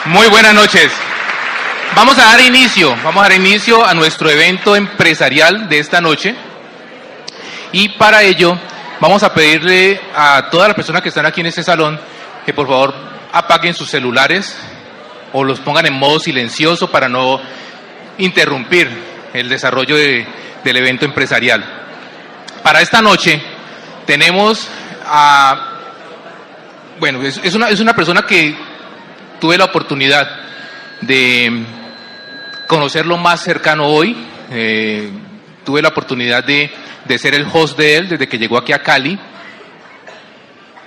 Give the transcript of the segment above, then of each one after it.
Muy buenas noches. Vamos a dar inicio a nuestro evento empresarial de esta noche. Y para ello vamos a pedirle a todas las personas que están aquí en este salón que por favor apaguen sus celulares o los pongan en modo silencioso para no interrumpir el desarrollo del evento empresarial. Para esta noche tenemos a... Bueno, es una persona que tuve la oportunidad de conocerlo más cercano hoy. Tuve la oportunidad de ser el host de él desde que llegó aquí a Cali.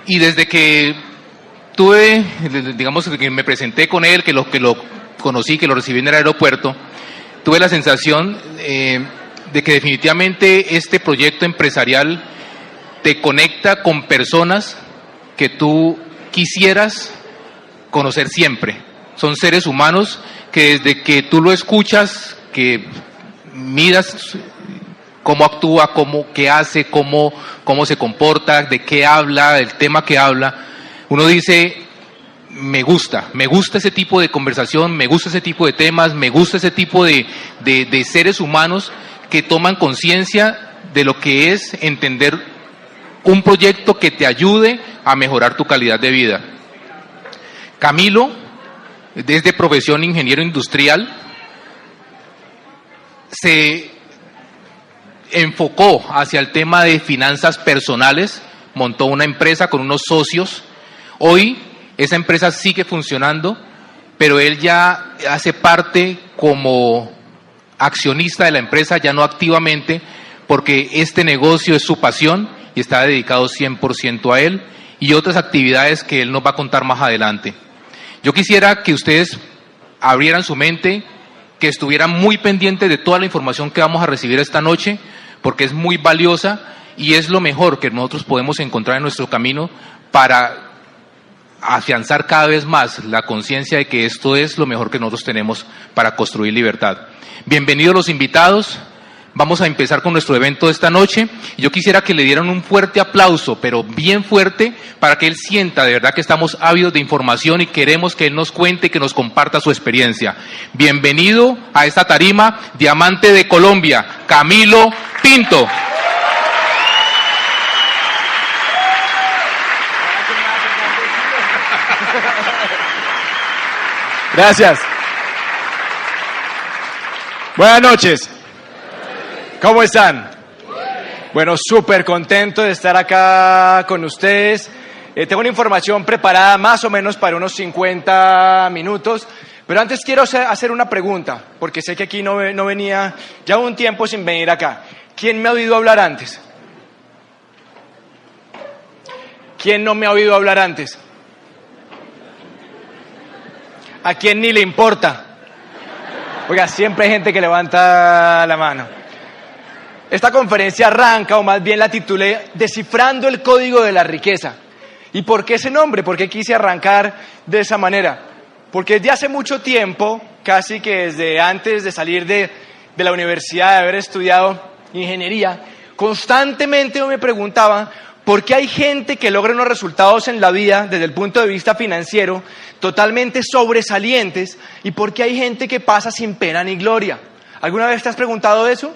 Y desde que que me presenté con él, que lo conocí, que lo recibí en el aeropuerto, tuve la sensación de que definitivamente este proyecto empresarial te conecta con personas que tú quisieras conocer siempre. Son seres humanos que desde que tú lo escuchas, que miras cómo actúa, qué hace, cómo se comporta, de qué habla, del tema que habla, uno dice, me gusta ese tipo de conversación, me gusta ese tipo de temas, me gusta ese tipo de seres humanos que toman conciencia de lo que es entender un proyecto que te ayude a mejorar tu calidad de vida. Camilo, desde profesión ingeniero industrial, se enfocó hacia el tema de finanzas personales, montó una empresa con unos socios. Hoy esa empresa sigue funcionando, pero él ya hace parte como accionista de la empresa, ya no activamente, porque este negocio es su pasión y está dedicado 100% a él y otras actividades que él nos va a contar más adelante. Yo quisiera que ustedes abrieran su mente, que estuvieran muy pendientes de toda la información que vamos a recibir esta noche, porque es muy valiosa y es lo mejor que nosotros podemos encontrar en nuestro camino para afianzar cada vez más la conciencia de que esto es lo mejor que nosotros tenemos para construir libertad. Bienvenidos los invitados. Vamos a empezar con nuestro evento de esta noche. Yo quisiera que le dieran un fuerte aplauso, pero bien fuerte, para que él sienta de verdad que estamos ávidos de información y queremos que él nos cuente, que nos comparta su experiencia. Bienvenido a esta tarima, Diamante de Colombia, Camilo Pinto. Gracias. Buenas noches. ¿Cómo están? Bueno, súper contento de estar acá con ustedes. Tengo una información preparada más o menos para unos 50 minutos, pero antes quiero hacer una pregunta, porque sé que aquí no venía ya un tiempo sin venir acá. ¿Quién me ha oído hablar antes? ¿Quién no me ha oído hablar antes? ¿A quién ni le importa? Oiga, siempre hay gente que levanta la mano. Esta conferencia arranca, o más bien la titulé, Descifrando el Código de la Riqueza. ¿Y por qué ese nombre? ¿Por qué quise arrancar de esa manera? Porque desde hace mucho tiempo, casi que desde antes de salir de la universidad, de haber estudiado ingeniería, constantemente yo me preguntaba por qué hay gente que logra unos resultados en la vida desde el punto de vista financiero totalmente sobresalientes y por qué hay gente que pasa sin pena ni gloria. ¿Alguna vez te has preguntado eso?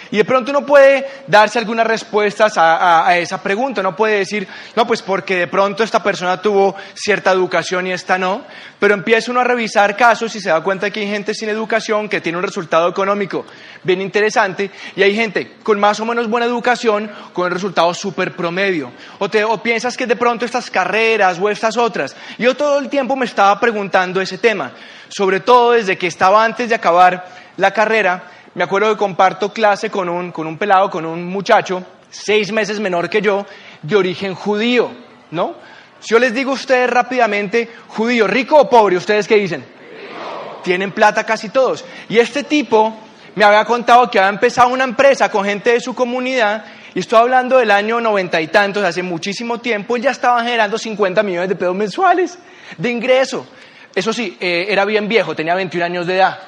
Y de pronto uno puede darse algunas respuestas a esa pregunta. Uno puede decir, no, pues porque de pronto esta persona tuvo cierta educación y esta no. Pero empieza uno a revisar casos y se da cuenta que hay gente sin educación que tiene un resultado económico bien interesante. Y hay gente con más o menos buena educación con un resultado súper promedio. O piensas que de pronto estas carreras o estas otras. Yo todo el tiempo me estaba preguntando ese tema. Sobre todo desde que estaba antes de acabar la carrera. Me acuerdo que comparto clase con un pelado, con un muchacho, 6 meses menor que yo, de origen judío, ¿no? Si yo les digo a ustedes rápidamente, judío, ¿rico o pobre? ¿Ustedes qué dicen? Rico. Tienen plata casi todos. Y este tipo me había contado que había empezado una empresa con gente de su comunidad, y estoy hablando del año 90 y tantos, hace muchísimo tiempo, él ya estaba generando 50 millones de pesos mensuales de ingreso. Eso sí, era bien viejo, tenía 21 años de edad.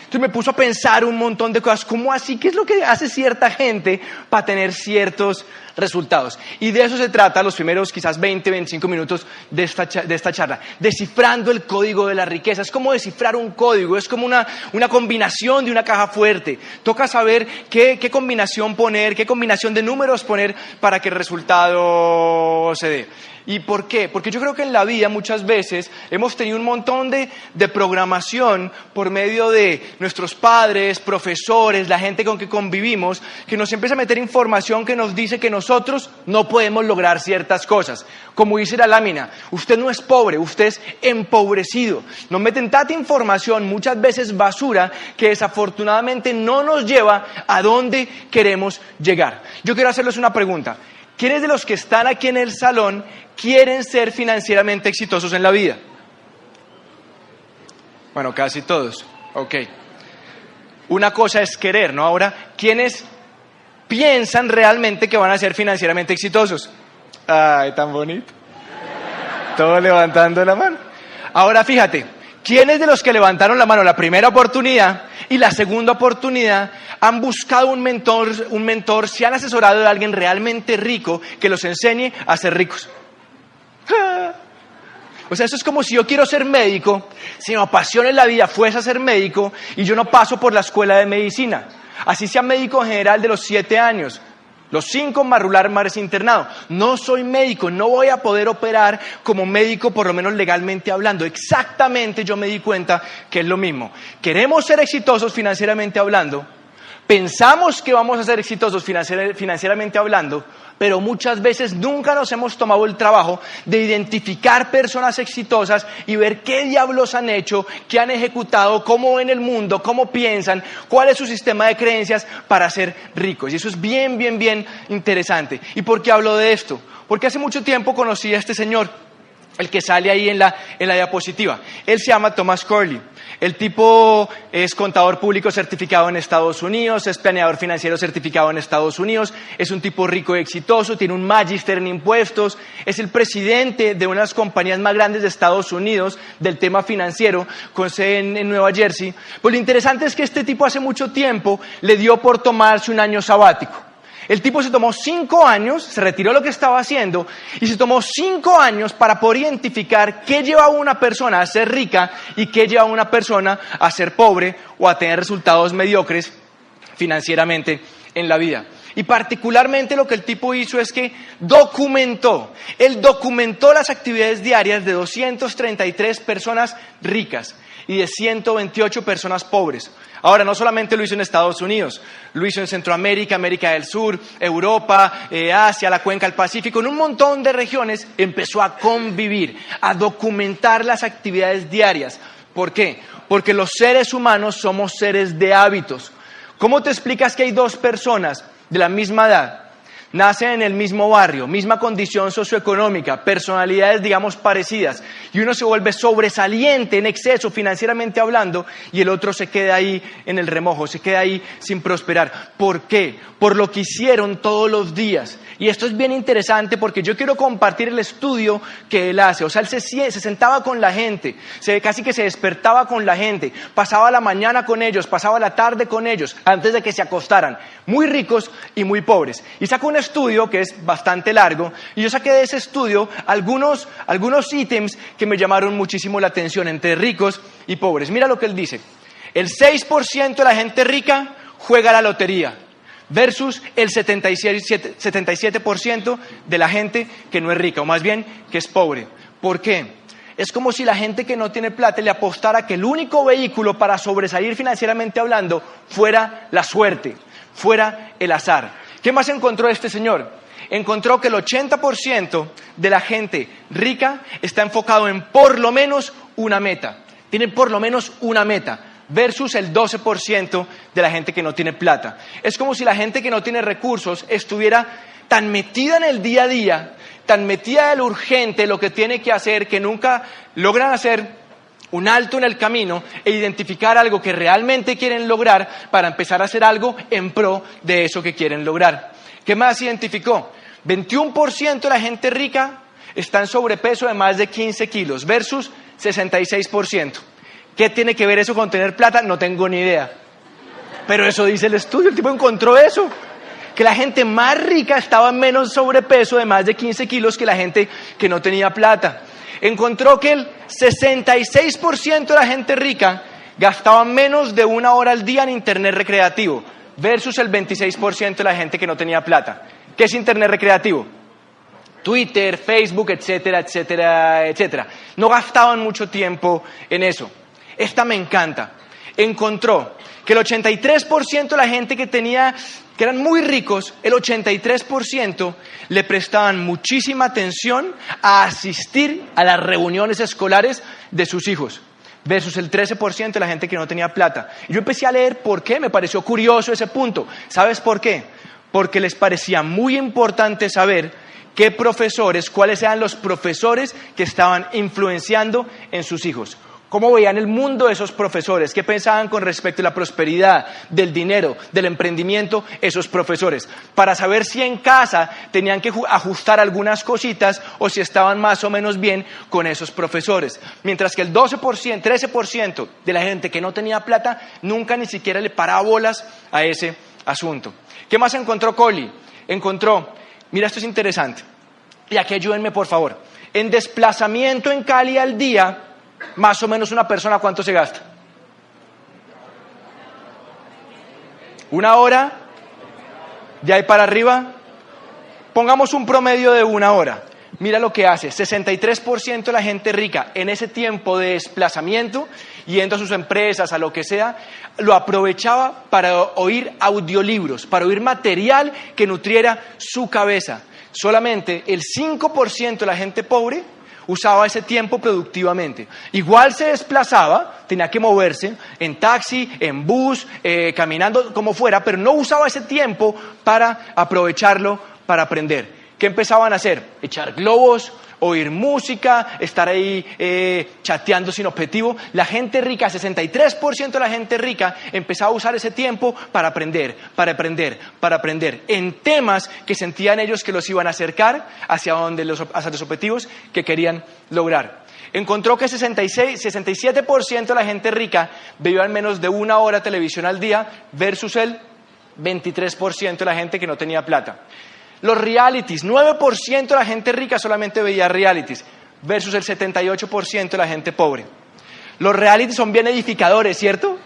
Entonces me puso a pensar un montón de cosas. ¿Cómo así? ¿Qué es lo que hace cierta gente para tener ciertos resultados. Y de eso se trata los primeros quizás 20, 25 minutos de esta charla. Descifrando el código de la riqueza. Es como descifrar un código, es como una combinación de una caja fuerte. Toca saber qué combinación poner, qué combinación de números poner para que el resultado se dé. ¿Y por qué? Porque yo creo que en la vida muchas veces hemos tenido un montón de programación por medio de nuestros padres, profesores, la gente con que convivimos, que nos empieza a meter información que nos dice que nosotros no podemos lograr ciertas cosas. Como dice la lámina, usted no es pobre, usted es empobrecido. Nos meten tanta información, muchas veces basura, que desafortunadamente no nos lleva a donde queremos llegar. Yo quiero hacerles una pregunta. ¿Quiénes de los que están aquí en el salón quieren ser financieramente exitosos en la vida? Bueno, casi todos. Ok. Una cosa es querer, ¿no? Ahora, ¿quiénes piensan realmente que van a ser financieramente exitosos? Ay, tan bonito. Todos levantando la mano. Ahora, fíjate, ¿quiénes de los que levantaron la mano la primera oportunidad y la segunda oportunidad han buscado un mentor, se han asesorado de alguien realmente rico que los enseñe a ser ricos? O sea, eso es como si yo quiero ser médico, si me apasiona en la vida fuese a ser médico y yo no paso por la escuela de medicina. Así sea médico general de los 7 años. Los 5 más rular más internado. No soy médico, no voy a poder operar como médico, por lo menos legalmente hablando. Exactamente, yo me di cuenta que es lo mismo. Queremos ser exitosos financieramente hablando, pensamos que vamos a ser exitosos financieramente hablando, pero muchas veces nunca nos hemos tomado el trabajo de identificar personas exitosas y ver qué diablos han hecho, qué han ejecutado, cómo ven el mundo, cómo piensan, cuál es su sistema de creencias para ser ricos. Y eso es bien, bien, bien interesante. ¿Y por qué hablo de esto? Porque hace mucho tiempo conocí a este señor, el que sale ahí en la diapositiva. Él se llama Thomas Corley. El tipo es contador público certificado en Estados Unidos, es planeador financiero certificado en Estados Unidos, es un tipo rico y exitoso, tiene un magíster en impuestos, es el presidente de una de las compañías más grandes de Estados Unidos del tema financiero, con sede en Nueva Jersey. Pues lo interesante es que este tipo hace mucho tiempo le dio por tomarse un año sabático. El tipo se tomó 5 años, se retiró de lo que estaba haciendo y se tomó 5 años para poder identificar qué lleva a una persona a ser rica y qué lleva a una persona a ser pobre o a tener resultados mediocres financieramente en la vida. Y particularmente lo que el tipo hizo es que documentó las actividades diarias de 233 personas ricas y de 128 personas pobres. Ahora, no solamente lo hizo en Estados Unidos, lo hizo en Centroamérica, América del Sur, Europa, Asia, la cuenca del Pacífico, en un montón de regiones empezó a convivir, a documentar las actividades diarias. ¿Por qué? Porque los seres humanos somos seres de hábitos. ¿Cómo te explicas que hay 2 personas de la misma edad, nacen en el mismo barrio, misma condición socioeconómica, personalidades digamos parecidas, y uno se vuelve sobresaliente en exceso financieramente hablando y el otro se queda ahí en el remojo, se queda ahí sin prosperar? ¿Por qué? Por lo que hicieron todos los días. Y esto es bien interesante porque yo quiero compartir el estudio que él hace. O sea, él se sentaba con la gente, casi que se despertaba con la gente, pasaba la mañana con ellos, pasaba la tarde con ellos, antes de que se acostaran, muy ricos y muy pobres. Y sacó un estudio que es bastante largo, y yo saqué de ese estudio algunos ítems que me llamaron muchísimo la atención entre ricos y pobres. Mira lo que él dice: el 6% de la gente rica juega a la lotería, versus el 77% de la gente que no es rica, o más bien que es pobre. ¿Por qué? Es como si la gente que no tiene plata le apostara que el único vehículo para sobresalir financieramente hablando fuera la suerte, fuera el azar. ¿Qué más encontró este señor? Encontró que el 80% de la gente rica está enfocado en por lo menos una meta. Tienen por lo menos una meta, versus el 12% de la gente que no tiene plata. Es como si la gente que no tiene recursos estuviera tan metida en el día a día, tan metida en lo urgente, lo que tiene que hacer, que nunca logran hacer un alto en el camino e identificar algo que realmente quieren lograr para empezar a hacer algo en pro de eso que quieren lograr. ¿Qué más identificó? 21% de la gente rica está en sobrepeso de más de 15 kilos, versus 66%. ¿Qué tiene que ver eso con tener plata? No tengo ni idea. Pero eso dice el estudio, el tipo encontró eso. que la gente más rica estaba en menos sobrepeso de más de 15 kilos que la gente que no tenía plata. Encontró que el 66% de la gente rica gastaba menos de 1 hora al día en internet recreativo versus el 26% de la gente que no tenía plata. ¿Qué es internet recreativo? Twitter, Facebook, etcétera, etcétera, etcétera. No gastaban mucho tiempo en eso. Esta me encanta. Encontró que el 83% de la gente que eran muy ricos, el 83% le prestaban muchísima atención a asistir a las reuniones escolares de sus hijos, versus el 13% de la gente que no tenía plata. Y yo empecé a leer por qué, me pareció curioso ese punto. ¿Sabes por qué? Porque les parecía muy importante saber cuáles eran los profesores que estaban influenciando en sus hijos. ¿Cómo veían el mundo esos profesores? ¿Qué pensaban con respecto a la prosperidad, del dinero, del emprendimiento esos profesores? Para saber si en casa tenían que ajustar algunas cositas o si estaban más o menos bien con esos profesores. Mientras que el 13% de la gente que no tenía plata nunca ni siquiera le paraba bolas a ese asunto. ¿Qué más encontró Coley? Mira, esto es interesante. Y aquí ayúdenme, por favor. En desplazamiento en Cali al día, más o menos una persona, ¿cuánto se gasta? 1 hora, de ahí para arriba, pongamos un promedio de 1 hora. Mira lo que hace, 63% de la gente rica en ese tiempo de desplazamiento, yendo a sus empresas, a lo que sea, lo aprovechaba para oír audiolibros, para oír material que nutriera su cabeza. Solamente el 5% de la gente pobre usaba ese tiempo productivamente. Igual se desplazaba, tenía que moverse en taxi, en bus, caminando, como fuera, pero no usaba ese tiempo para aprovecharlo para aprender. ¿Qué empezaban a hacer? Echar globos, oír música, estar ahí chateando sin objetivo. La gente rica, 63% de la gente rica empezaba a usar ese tiempo para aprender en temas que sentían ellos que los iban a acercar hacia los objetivos que querían lograr. Encontró que 67% de la gente rica veía al menos de 1 hora televisión al día versus el 23% de la gente que no tenía plata. Los realities, 9% de la gente rica solamente veía realities versus el 78% de la gente pobre. Los realities son bien edificadores, ¿cierto?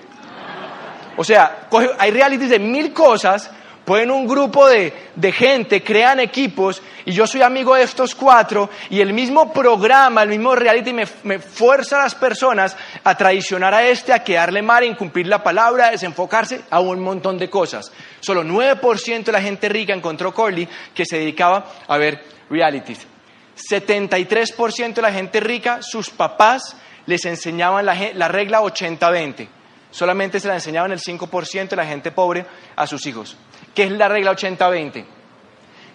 O sea, hay realities de 1000 cosas, ponen un grupo de gente, crean equipos, y yo soy amigo de estos 4, y el mismo programa, el mismo reality me fuerza a las personas a traicionar a quedarle mal, a incumplir la palabra, a desenfocarse, a un montón de cosas. Solo 9% de la gente rica encontró Coley que se dedicaba a ver realities. 73% de la gente rica, sus papás les enseñaban la regla 80-20. Solamente se la enseñaban el 5% de la gente pobre a sus hijos. ¿Qué es la regla 80-20?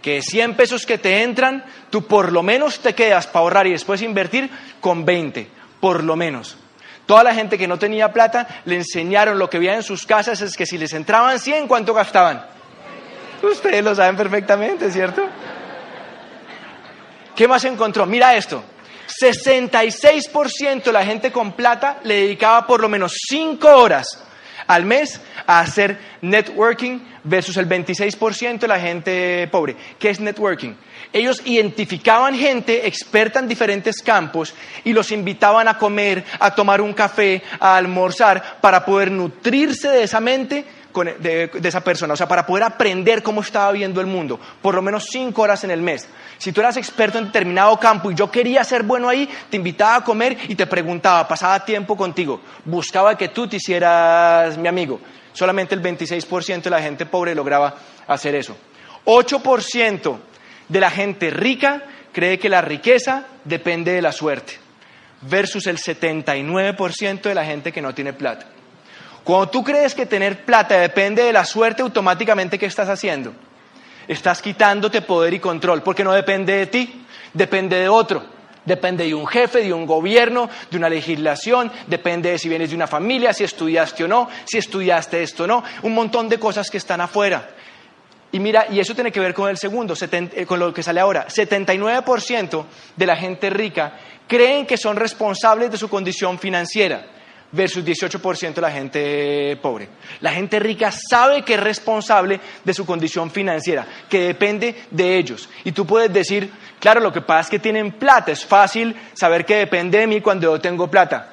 Que de 100 pesos que te entran, tú por lo menos te quedas para ahorrar y después invertir con 20, por lo menos. Toda la gente que no tenía plata le enseñaron lo que veían en sus casas, es que si les entraban 100, ¿cuánto gastaban? Ustedes lo saben perfectamente, ¿cierto? ¿Qué más encontró? Mira esto. 66% de la gente con plata le dedicaba por lo menos 5 horas al mes a hacer networking versus el 26% de la gente pobre. ¿Qué es networking? Ellos identificaban gente experta en diferentes campos y los invitaban a comer, a tomar un café, a almorzar para poder nutrirse de esa mente de esa persona, o sea, para poder aprender cómo estaba viendo el mundo, por lo menos 5 horas en el mes. Si tú eras experto en determinado campo y yo quería ser bueno ahí, te invitaba a comer y te preguntaba, pasaba tiempo contigo, buscaba que tú te hicieras mi amigo. Solamente el 26% de la gente pobre lograba hacer eso. 8% de la gente rica cree que la riqueza depende de la suerte, versus el 79% de la gente que no tiene plata. Cuando tú crees que tener plata depende de la suerte, automáticamente, ¿qué estás haciendo? Estás quitándote poder y control, porque no depende de ti, depende de otro. Depende de un jefe, de un gobierno, de una legislación, depende de si vienes de una familia, si estudiaste o no, si estudiaste esto o no, un montón de cosas que están afuera. Y mira, y eso tiene que ver con el segundo, con lo que sale ahora. 79% de la gente rica creen que son responsables de su condición financiera, versus 18% de la gente pobre. La gente rica sabe que es responsable de su condición financiera, que depende de ellos. Y tú puedes decir, claro, lo que pasa es que tienen plata, es fácil saber que depende de mí cuando yo tengo plata.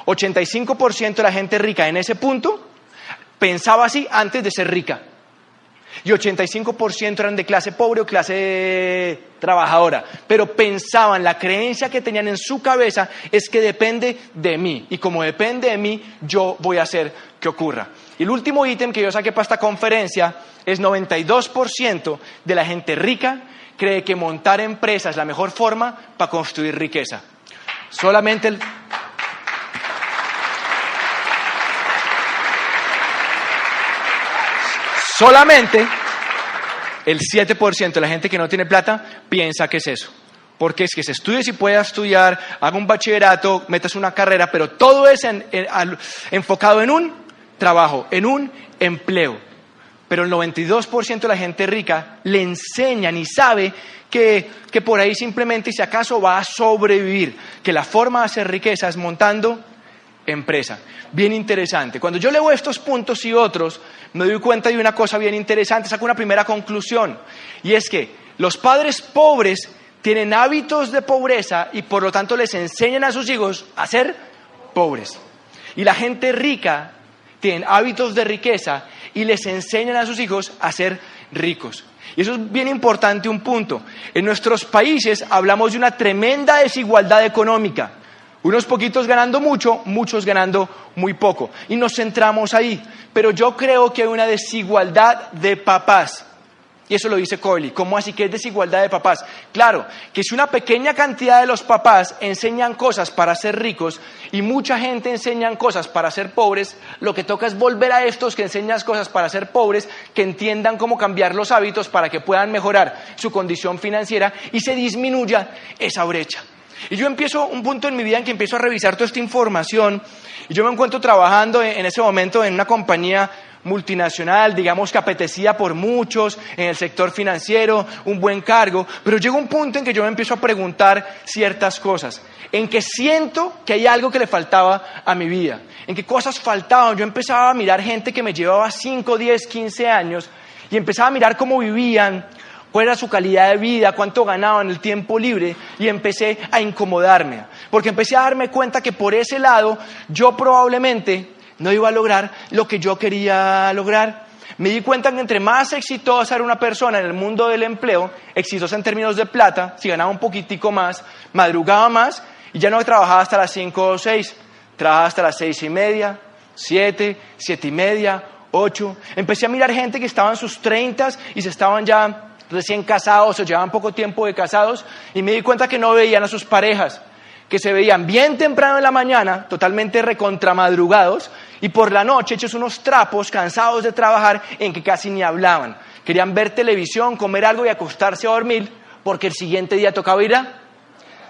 85% de la gente rica en ese punto pensaba así antes de ser rica. Y 85% eran de clase pobre o clase trabajadora, pero pensaban, la creencia que tenían en su cabeza es que depende de mí, y como depende de mí, yo voy a hacer que ocurra. Y el último ítem que yo saqué para esta conferencia es 92% de la gente rica cree que montar empresas es la mejor forma para construir riqueza. Solamente el 7% de la gente que no tiene plata piensa que es eso. Porque es que se estudie si pueda estudiar, haga un bachillerato, metas una carrera, pero todo es enfocado en un trabajo, en un empleo. Pero el 92% de la gente rica le enseñan y sabe que por ahí simplemente, y si acaso, va a sobrevivir, que la forma de hacer riqueza es montando empresa. Bien interesante. Cuando yo leo estos puntos y otros, me doy cuenta de una cosa bien interesante, saco una primera conclusión, y es que los padres pobres tienen hábitos de pobreza y por lo tanto les enseñan a sus hijos a ser pobres. Y la gente rica tiene hábitos de riqueza y les enseñan a sus hijos a ser ricos. Y eso es bien importante, un punto. En nuestros países hablamos de una tremenda desigualdad económica. Unos poquitos ganando mucho, muchos ganando muy poco. Y nos centramos ahí. Pero yo creo que hay una desigualdad de papás. Y eso lo dice Coily. ¿Cómo así que es desigualdad de papás? Claro, que si una pequeña cantidad de los papás enseñan cosas para ser ricos y mucha gente enseñan cosas para ser pobres, lo que toca es volver a estos que enseñan cosas para ser pobres, que entiendan cómo cambiar los hábitos para que puedan mejorar su condición financiera y se disminuya esa brecha. Y yo empiezo un punto en mi vida en que empiezo a revisar toda esta información y yo me encuentro trabajando en ese momento en una compañía multinacional, digamos que apetecida por muchos, en el sector financiero, un buen cargo, pero llega un punto en que yo me empiezo a preguntar ciertas cosas, en que siento que hay algo que le faltaba a mi vida, en que cosas faltaban. Yo empezaba a mirar gente que me llevaba 5, 10, 15 años y empezaba a mirar cómo vivían, cuál era su calidad de vida, cuánto ganaban en el tiempo libre, y empecé a incomodarme, porque empecé a darme cuenta que por ese lado yo probablemente no iba a lograr lo que yo quería lograr. Me di cuenta que entre más exitosa era una persona en el mundo del empleo, exitosa en términos de plata, si ganaba un poquitico más, madrugaba más y ya no trabajaba hasta las 5 o 6, trabajaba hasta las 6:30, 7, 7:30, 8. Empecé a mirar gente que estaba en sus 30s y se estaban ya recién casados o llevaban poco tiempo de casados, y me di cuenta que no veían a sus parejas, que se veían bien temprano en la mañana, totalmente recontramadrugados, y por la noche hechos unos trapos, cansados de trabajar, en que casi ni hablaban. Querían ver televisión, comer algo y acostarse a dormir, porque el siguiente día tocaba ir a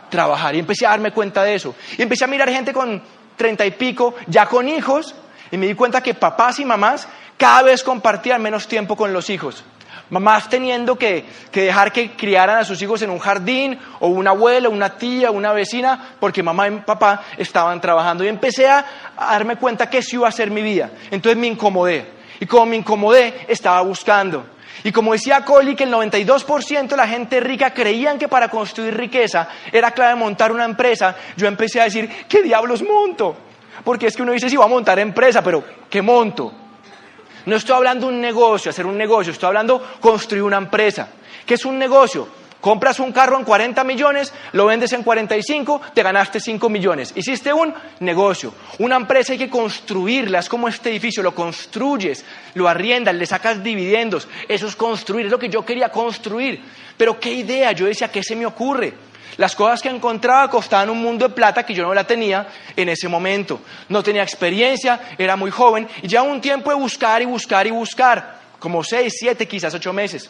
trabajar. Y empecé a darme cuenta de eso. Y empecé a mirar gente con 30 y pico, ya con hijos, y me di cuenta que papás y mamás cada vez compartían menos tiempo con los hijos. Mamás teniendo que dejar que criaran a sus hijos en un jardín, o una abuela, una tía, una vecina, porque mamá y papá estaban trabajando. Y empecé a darme cuenta que eso iba a ser mi vida. Entonces me incomodé. Y como me incomodé, estaba buscando. Y como decía Coily, que el 92% de la gente rica creían que para construir riqueza era clave montar una empresa, yo empecé a decir, ¿qué diablos monto? Porque es que uno dice, sí, va a montar empresa, pero ¿qué monto? No estoy hablando de un negocio, hacer un negocio, estoy hablando construir una empresa. ¿Qué es un negocio? Compras un carro en 40 millones, lo vendes en 45, te ganaste 5 millones. Hiciste un negocio. Una empresa hay que construirla, es como este edificio, lo construyes, lo arriendas, le sacas dividendos. Eso es construir, es lo que yo quería construir. Pero ¿qué idea? Yo decía, ¿qué se me ocurre? Las cosas que encontraba costaban un mundo de plata que yo no la tenía en ese momento. No tenía experiencia, era muy joven y llevaba un tiempo de buscar y buscar y buscar, como 6, 7, quizás 8 meses.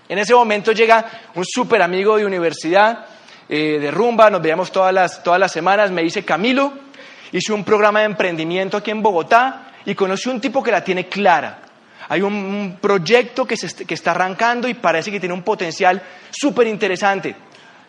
En ese momento llega un súper amigo de universidad, de rumba, nos veíamos todas las semanas, me dice, Camilo, hice un programa de emprendimiento aquí en Bogotá y conocí un tipo que la tiene clara. Hay un proyecto que está arrancando y parece que tiene un potencial súper interesante.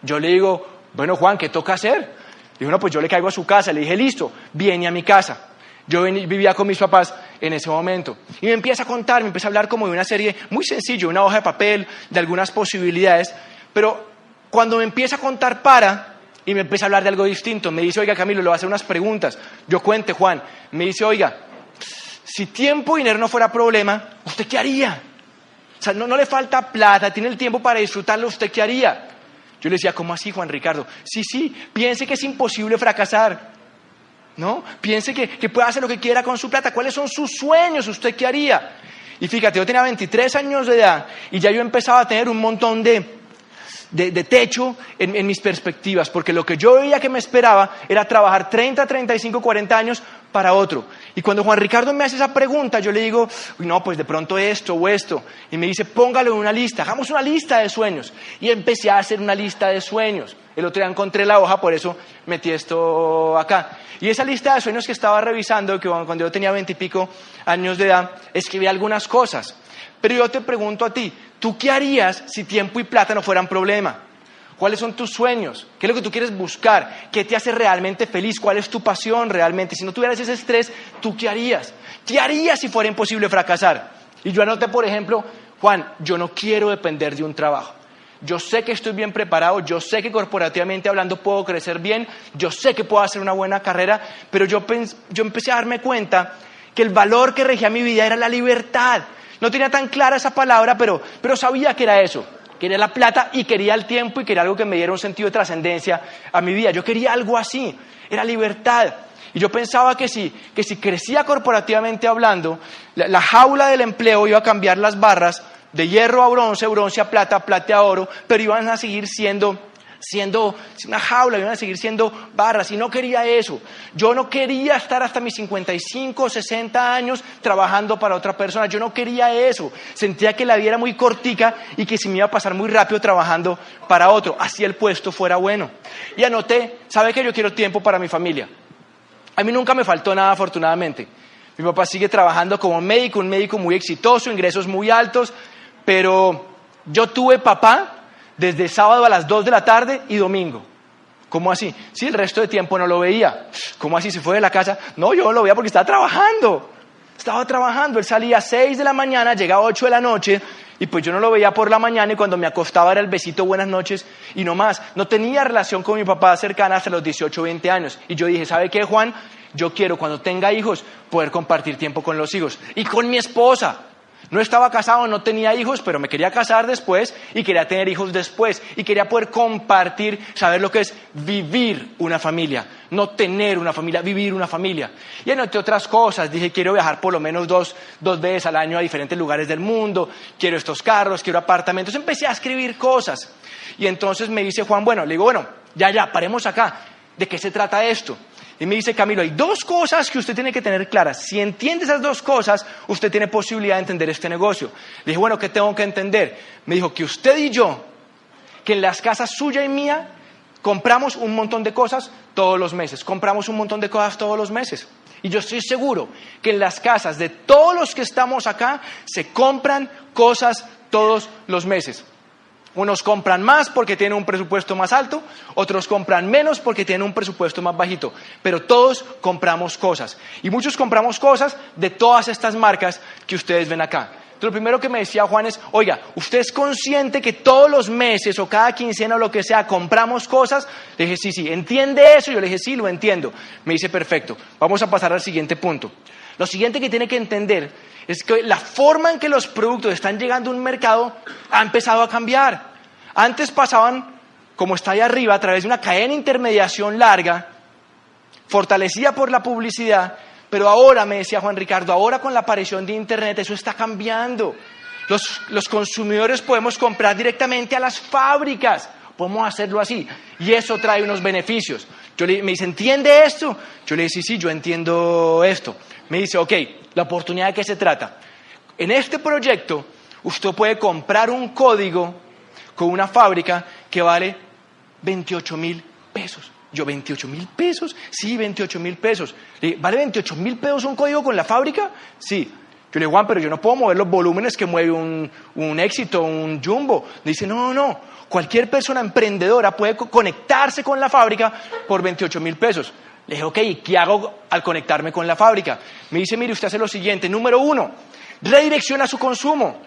Yo le digo, bueno, Juan, ¿qué toca hacer? Dijo, no, pues yo le caigo a su casa. Le dije, listo, viene a mi casa. Yo vivía con mis papás en ese momento. Y me empieza a contar, me empieza a hablar como de una serie muy sencilla, una hoja de papel, de algunas posibilidades. Pero cuando me empieza a contar y me empieza a hablar de algo distinto. Me dice, oiga, Camilo, le voy a hacer unas preguntas. Yo cuente, Juan. Me dice, oiga, si tiempo y dinero no fuera problema, ¿usted qué haría? O sea, no le falta plata, tiene el tiempo para disfrutarlo, ¿usted qué haría? Yo le decía, ¿cómo así, Juan Ricardo? Sí, piense que es imposible fracasar, ¿no? Piense que puede hacer lo que quiera con su plata. ¿Cuáles son sus sueños? ¿Usted qué haría? Y fíjate, yo tenía 23 años de edad y ya yo empezaba a tener un montón de techo en mis perspectivas, porque lo que yo veía que me esperaba era trabajar 30, 35, 40 años para otro. Y cuando Juan Ricardo me hace esa pregunta, yo le digo, no, pues de pronto esto o esto. Y me dice, póngalo en una lista, hagamos una lista de sueños. Y empecé a hacer una lista de sueños. El otro día encontré la hoja, por eso metí esto acá. Y esa lista de sueños que estaba revisando, que cuando yo tenía 20 y pico años de edad, escribí algunas cosas. Pero yo te pregunto a ti, ¿tú qué harías si tiempo y plata no fueran problema? ¿Cuáles son tus sueños? ¿Qué es lo que tú quieres buscar? ¿Qué te hace realmente feliz? ¿Cuál es tu pasión realmente? Si no tuvieras ese estrés, ¿tú qué harías? ¿Qué harías si fuera imposible fracasar? Y yo anoté, por ejemplo, Juan, yo no quiero depender de un trabajo. Yo sé que estoy bien preparado, yo sé que corporativamente hablando puedo crecer bien, yo sé que puedo hacer una buena carrera, pero yo empecé a darme cuenta que el valor que regía mi vida era la libertad. No tenía tan clara esa palabra, pero sabía que era eso. Quería la plata y quería el tiempo y quería algo que me diera un sentido de trascendencia a mi vida. Yo quería algo así, era libertad. Y yo pensaba que si crecía corporativamente hablando, la jaula del empleo iba a cambiar las barras de hierro a bronce, bronce a plata, plata a oro, pero iban a seguir siendo una jaula, iban a seguir siendo barras, y no quería eso. Yo no quería estar hasta mis 55, 60 años trabajando para otra persona, yo no quería eso. Sentía que la vida era muy cortica y que se me iba a pasar muy rápido trabajando para otro, así el puesto fuera bueno. Y anoté, ¿sabe qué? Yo quiero tiempo para mi familia. A mí nunca me faltó nada, afortunadamente. Mi papá sigue trabajando como médico, un médico muy exitoso, ingresos muy altos, pero yo tuve papá desde sábado a las 2 de la tarde y domingo. ¿Cómo así? Sí, el resto de tiempo no lo veía. ¿Cómo así? ¿Se fue de la casa? No, yo no lo veía porque estaba trabajando. Él salía a 6 de la mañana, llegaba a 8 de la noche, y pues yo no lo veía por la mañana, y cuando me acostaba era el besito, buenas noches, y no más. No tenía relación con mi papá cercana hasta los 18, 20 años. Y yo dije, ¿sabe qué, Juan? Yo quiero, cuando tenga hijos, poder compartir tiempo con los hijos. Y con mi esposa. No estaba casado, no tenía hijos, pero me quería casar después y quería tener hijos después. Y quería poder compartir, saber lo que es vivir una familia. No tener una familia, vivir una familia. Y anoté otras cosas. Dije, quiero viajar por lo menos dos veces al año a diferentes lugares del mundo. Quiero estos carros, quiero apartamentos. Empecé a escribir cosas. Y entonces me dice Juan, le digo, ya, paremos acá. ¿De qué se trata esto? Y me dice, Camilo, hay dos cosas que usted tiene que tener claras. Si entiende esas dos cosas, usted tiene posibilidad de entender este negocio. Le dije, ¿qué tengo que entender? Me dijo que usted y yo, que en las casas suya y mía, compramos un montón de cosas todos los meses. Y yo estoy seguro que en las casas de todos los que estamos acá, se compran cosas todos los meses. Unos compran más porque tienen un presupuesto más alto, otros compran menos porque tienen un presupuesto más bajito, pero todos compramos cosas. Y muchos compramos cosas de todas estas marcas que ustedes ven acá. Entonces, lo primero que me decía Juan es, oiga, ¿usted es consciente que todos los meses o cada quincena o lo que sea compramos cosas? Le dije, sí, ¿entiende eso? Yo le dije, sí, lo entiendo. Me dice, perfecto, vamos a pasar al siguiente punto. Lo siguiente que tiene que entender es que la forma en que los productos están llegando a un mercado ha empezado a cambiar. Antes pasaban, como está ahí arriba, a través de una cadena de intermediación larga, fortalecida por la publicidad, pero ahora, me decía Juan Ricardo, ahora con la aparición de Internet eso está cambiando. Los consumidores podemos comprar directamente a las fábricas, podemos hacerlo así, y eso trae unos beneficios. Me dice, ¿entiende esto? Yo le dije, sí, yo entiendo esto. Me dice, ok, ¿la oportunidad de qué se trata? En este proyecto, usted puede comprar un código con una fábrica que vale 28,000 pesos. Yo, ¿28,000 pesos? Sí, 28,000 pesos. Le dije, ¿vale 28,000 pesos un código con la fábrica? Sí. Yo le digo, Juan, pero yo no puedo mover los volúmenes que mueve un Éxito, un Jumbo. Me dice, no, cualquier persona emprendedora puede conectarse con la fábrica por 28.000 pesos. Le dije, ok, ¿y qué hago al conectarme con la fábrica? Me dice, mire, usted hace lo siguiente. Número 1, redirecciona su consumo.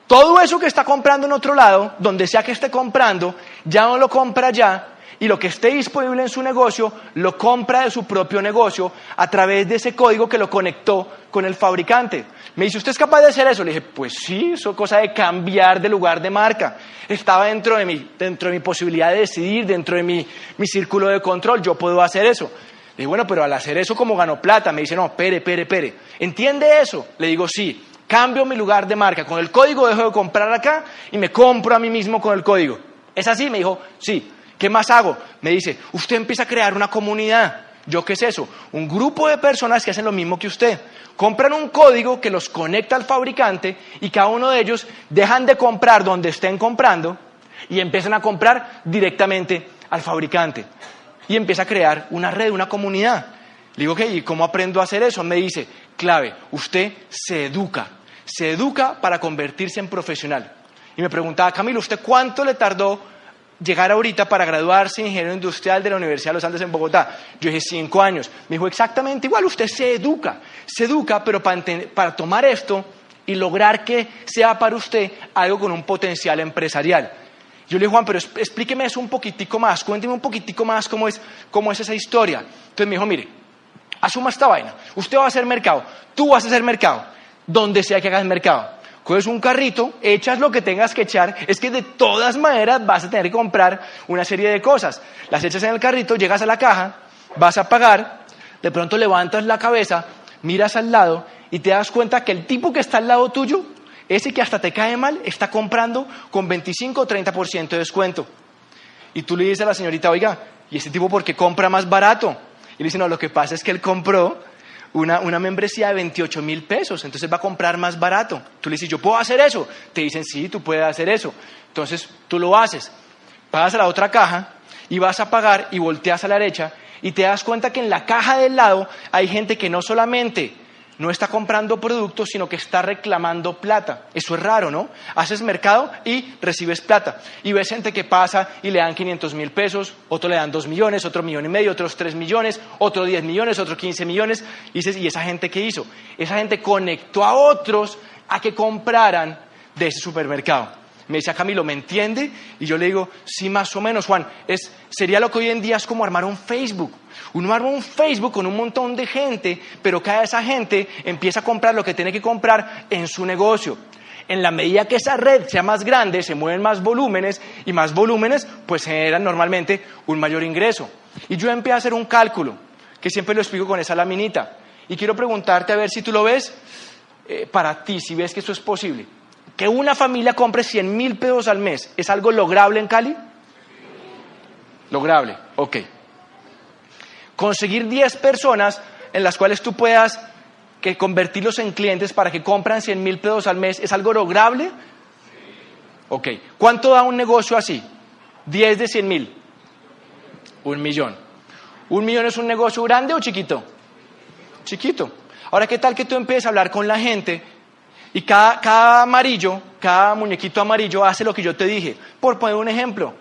Todo eso que está comprando en otro lado, donde sea que esté comprando, ya no lo compra allá, y lo que esté disponible en su negocio, lo compra de su propio negocio a través de ese código que lo conectó con el fabricante. Me dice, ¿usted es capaz de hacer eso? Le dije, pues sí, eso es cosa de cambiar de lugar de marca. Estaba dentro de mi posibilidad de decidir, dentro de mi círculo de control, yo puedo hacer eso. Le dije, bueno, pero al hacer eso, ¿cómo gano plata? Me dice, no, pere. ¿Entiende eso? Le digo, sí, cambio mi lugar de marca. Con el código dejo de comprar acá y me compro a mí mismo con el código. ¿Es así? Me dijo, sí. ¿Qué más hago? Me dice, usted empieza a crear una comunidad. ¿Yo qué es eso? Un grupo de personas que hacen lo mismo que usted. Compran un código que los conecta al fabricante y cada uno de ellos dejan de comprar donde estén comprando y empiezan a comprar directamente al fabricante. Y empieza a crear una red, una comunidad. Le digo, ok, ¿y cómo aprendo a hacer eso? Me dice, clave, usted se educa para convertirse en profesional. Y me preguntaba, Camilo, ¿usted cuánto le tardó llegar ahorita para graduarse ingeniero industrial de la Universidad de los Andes en Bogotá? Yo dije 5 años. Me dijo exactamente igual, usted se educa, pero para tomar esto y lograr que sea para usted algo con un potencial empresarial. Yo le dije, Juan, pero explíqueme eso un poquitico más, cuénteme un poquitico más cómo es esa historia. Entonces me dijo, mire, asuma esta vaina, usted va a hacer mercado, tú vas a hacer mercado, donde sea que hagas mercado. Coges un carrito, echas lo que tengas que echar, es que de todas maneras vas a tener que comprar una serie de cosas. Las echas en el carrito, llegas a la caja, vas a pagar, de pronto levantas la cabeza, miras al lado y te das cuenta que el tipo que está al lado tuyo, ese que hasta te cae mal, está comprando con 25 o 30% de descuento. Y tú le dices a la señorita, oiga, ¿y ese tipo por qué compra más barato? Y le dice, no, lo que pasa es que él compró una membresía de 28.000 pesos, entonces va a comprar más barato. Tú le dices, ¿yo puedo hacer eso? Te dicen, sí, tú puedes hacer eso. Entonces tú lo haces, pagas a la otra caja y vas a pagar y volteas a la derecha y te das cuenta que en la caja del lado hay gente que no solamente no está comprando productos, sino que está reclamando plata. Eso es raro, ¿no? Haces mercado y recibes plata. Y ves gente que pasa y le dan 500.000 pesos, otro le dan 2 millones, otro 1,5 millones, otros 3 millones, otro 10 millones, otro 15 millones. Y dices, ¿y esa gente qué hizo? Esa gente conectó a otros a que compraran de ese supermercado. Me dice, Camilo, ¿me entiende? Y yo le digo, sí, más o menos, Juan. Sería lo que hoy en día es como armar un Facebook. Uno arma un Facebook con un montón de gente, pero cada esa gente empieza a comprar lo que tiene que comprar en su negocio. En la medida que esa red sea más grande, se mueven más volúmenes, y más volúmenes pues generan normalmente un mayor ingreso. Y yo empecé a hacer un cálculo, que siempre lo explico con esa laminita. Y quiero preguntarte a ver si tú lo ves para ti, si ves que eso es posible. Que una familia compre 100.000 pesos al mes, ¿es algo lograble en Cali? Lograble, ok. Conseguir 10 personas en las cuales tú puedas convertirlos en clientes para que compran 100.000 pesos al mes, ¿es algo lograble? Ok. ¿Cuánto da un negocio así? 10 de 100.000. 1 millón. ¿1 millón es un negocio grande o chiquito? Chiquito. Ahora, ¿qué tal que tú empieces a hablar con la gente y cada muñequito amarillo hace lo que yo te dije? Por poner un ejemplo.